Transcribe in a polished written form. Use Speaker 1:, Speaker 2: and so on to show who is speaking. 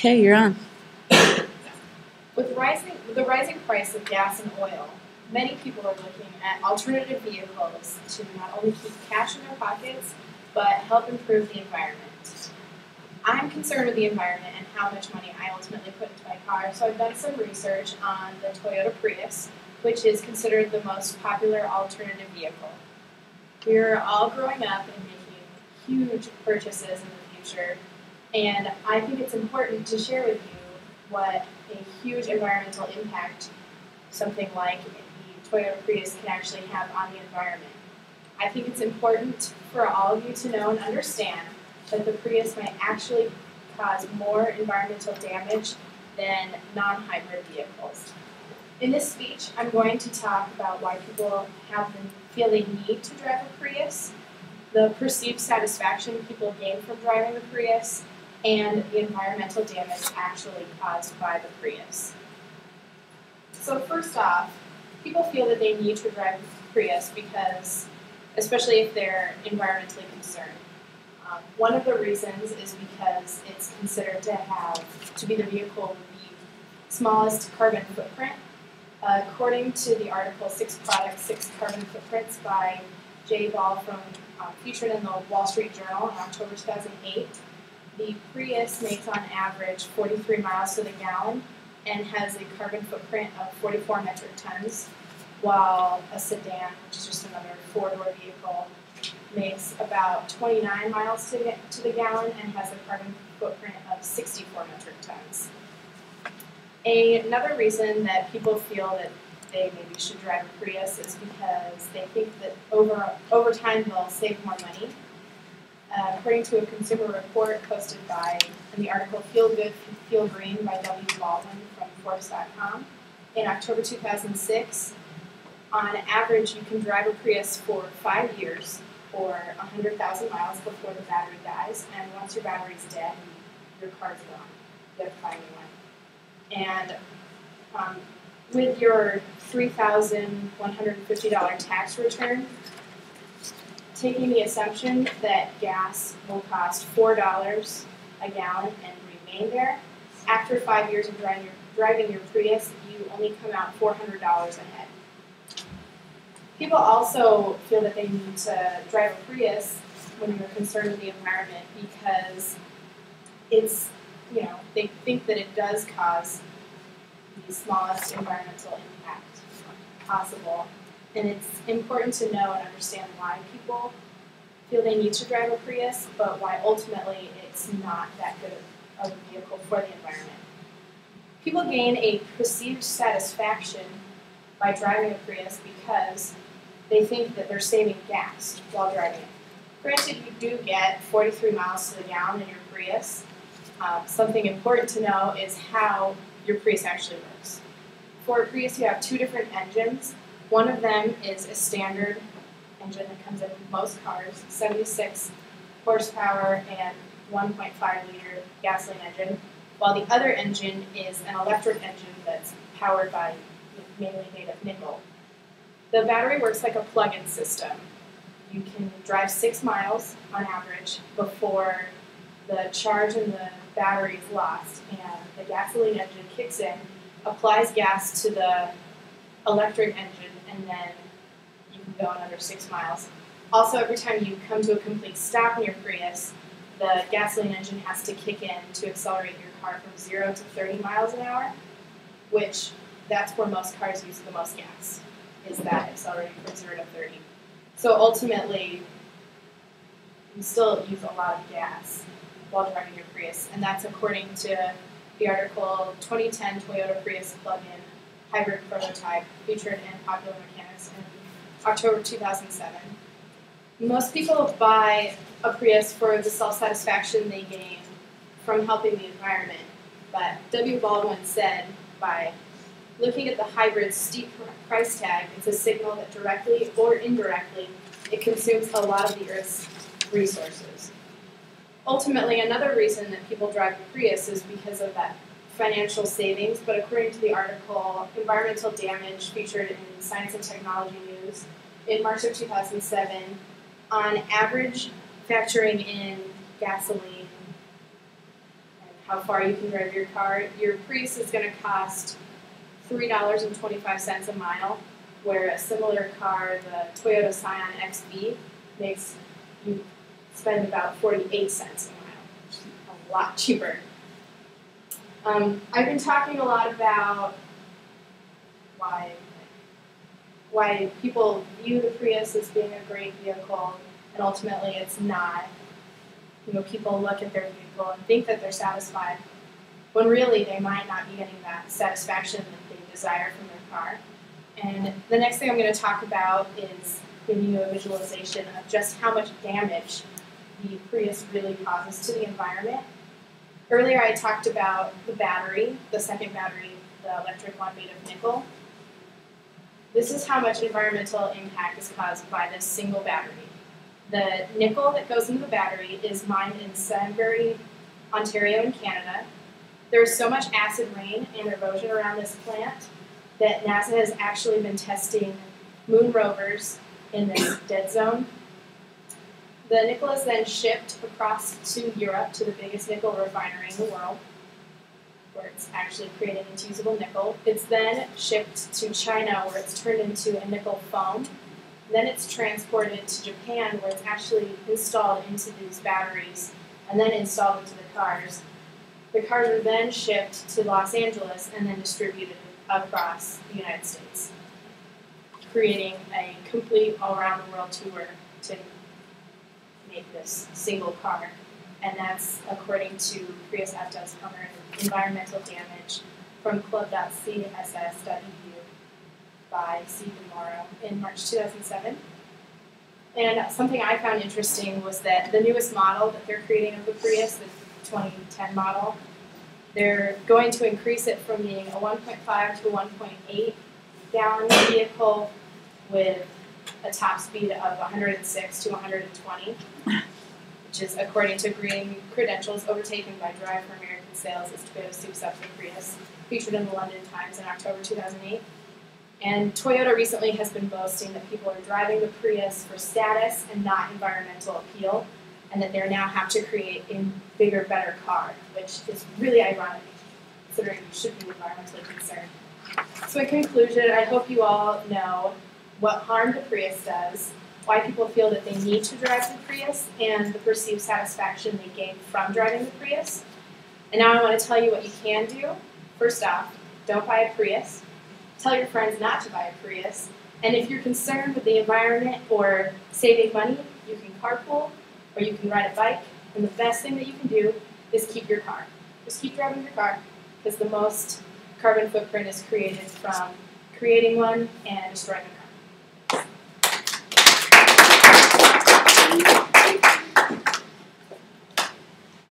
Speaker 1: Okay, you're on.
Speaker 2: With the rising price of gas and oil, many people are looking at alternative vehicles to not only keep cash in their pockets, but help improve the environment. I'm concerned with the environment and how much money I ultimately put into my car, so I've done some research on the Toyota Prius, which is considered the most popular alternative vehicle. We're all growing up and making huge purchases in the future, and I think it's important to share with you what a huge environmental impact something like the Toyota Prius can actually have on the environment. I think it's important for all of you to know and understand that the Prius might actually cause more environmental damage than non-hybrid vehicles. In this speech, I'm going to talk about why people feel they need to drive a Prius, the perceived satisfaction people gain from driving the Prius, and the environmental damage actually caused by the Prius. So first off, people feel that they need to drive a Prius because, especially if they're environmentally concerned. One of the reasons is because it's considered to be the vehicle with the smallest carbon footprint. According to the article 6 Products, 6 Carbon Footprints by Jay Ball featured in the Wall Street Journal in October 2008, the Prius makes on average 43 miles to the gallon and has a carbon footprint of 44 metric tons, while a sedan, which is just another four-door vehicle, makes about 29 miles to the gallon and has a carbon footprint of 64 metric tons. Another reason that people feel that they maybe should drive a Prius is because they think that over time they'll save more money. According to a consumer report posted in the article Feel Good, Feel Green by W. Baldwin from Forbes.com in October 2006, on average you can drive a Prius for 5 years or 100,000 miles before the battery dies, and once your battery's dead, your car's gone. You have to buy a new one. And with your $3,150 tax return, taking the assumption that gas will cost $4 a gallon and remain there, after 5 years of driving your Prius, you only come out $400 ahead. People also feel that they need to drive a Prius when you're concerned with the environment because they think that it does cause the smallest environmental impact possible. And it's important to know and understand why people feel they need to drive a Prius, but why ultimately it's not that good of a vehicle for the environment. People gain a perceived satisfaction by driving a Prius because they think that they're saving gas while driving it. Granted, you do get 43 miles to the gallon in your Prius. Something important to know is how your Prius actually works. For a Prius, you have two different engines. One of them is a standard engine that comes in most cars, 76 horsepower and 1.5 liter gasoline engine, while the other engine is an electric engine that's powered by mainly made of nickel. The battery works like a plug-in system. You can drive 6 miles on average before the charge in the battery is lost, and the gasoline engine kicks in, applies gas to the electric engine, and then you can go another 6 miles. Also, every time you come to a complete stop in your Prius, the gasoline engine has to kick in to accelerate your car from 0 to 30 miles an hour, which that's where most cars use the most gas, is that accelerating from 0 to 30. So ultimately, you still use a lot of gas while driving your Prius, and that's according to the article 2010 Toyota Prius Plug-in Hybrid Prototype featured in Popular Mechanics in October 2007. Most people buy a Prius for the self-satisfaction they gain from helping the environment, but W. Baldwin said by looking at the hybrid's steep price tag, it's a signal that directly or indirectly it consumes a lot of the Earth's resources. Ultimately, another reason that people drive a Prius is because of that financial savings, but according to the article Environmental Damage featured in Science and Technology News in March of 2007, on average, factoring in gasoline and how far you can drive your car. Your Prius is going to cost $3.25 a mile, where a similar car, the Toyota Scion XB, makes you spend about 48 cents a mile, which is a lot cheaper. I've been talking a lot about why people view the Prius as being a great vehicle, and ultimately it's not. You know, people look at their vehicle and think that they're satisfied, when really they might not be getting that satisfaction that they desire from their car. And the next thing I'm going to talk about is giving you a visualization of just how much damage the Prius really causes to the environment. Earlier I talked about the battery, the second battery, the electric one made of nickel. This is how much environmental impact is caused by this single battery. The nickel that goes into the battery is mined in Sudbury, Ontario in Canada. There's so much acid rain and erosion around this plant that NASA has actually been testing moon rovers in this dead zone. The nickel is then shipped across to Europe to the biggest nickel refinery in the world, where it's actually created into usable nickel. It's then shipped to China, where it's turned into a nickel foam. Then it's transported to Japan, where it's actually installed into these batteries and then installed into the cars. The cars are then shipped to Los Angeles and then distributed across the United States, creating a complete all-around-the-world tour to make this single car. And that's according to Prius FDOT's cover environmental damage from club.css.edu by C. DeMauro in March 2007. And something I found interesting was that the newest model that they're creating of the Prius, the 2010 model, they're going to increase it from being a 1.5 to 1.8 gallon vehicle with a top speed of 106 to 120, which is according to green credentials overtaken by Drive for American Sales as Toyota soups up the Prius, featured in the London Times in October 2008. And Toyota recently has been boasting that people are driving the Prius for status and not environmental appeal, and that they now have to create a bigger, better car, which is really ironic, considering you should be environmentally concerned. So in conclusion, I hope you all know what harm the Prius does, why people feel that they need to drive the Prius, and the perceived satisfaction they gain from driving the Prius. And now I want to tell you what you can do. First off, don't buy a Prius. Tell your friends not to buy a Prius. And if you're concerned with the environment or saving money, you can carpool or you can ride a bike. And the best thing that you can do is keep your car. Just keep driving your car, because the most carbon footprint is created from creating one and destroying a car.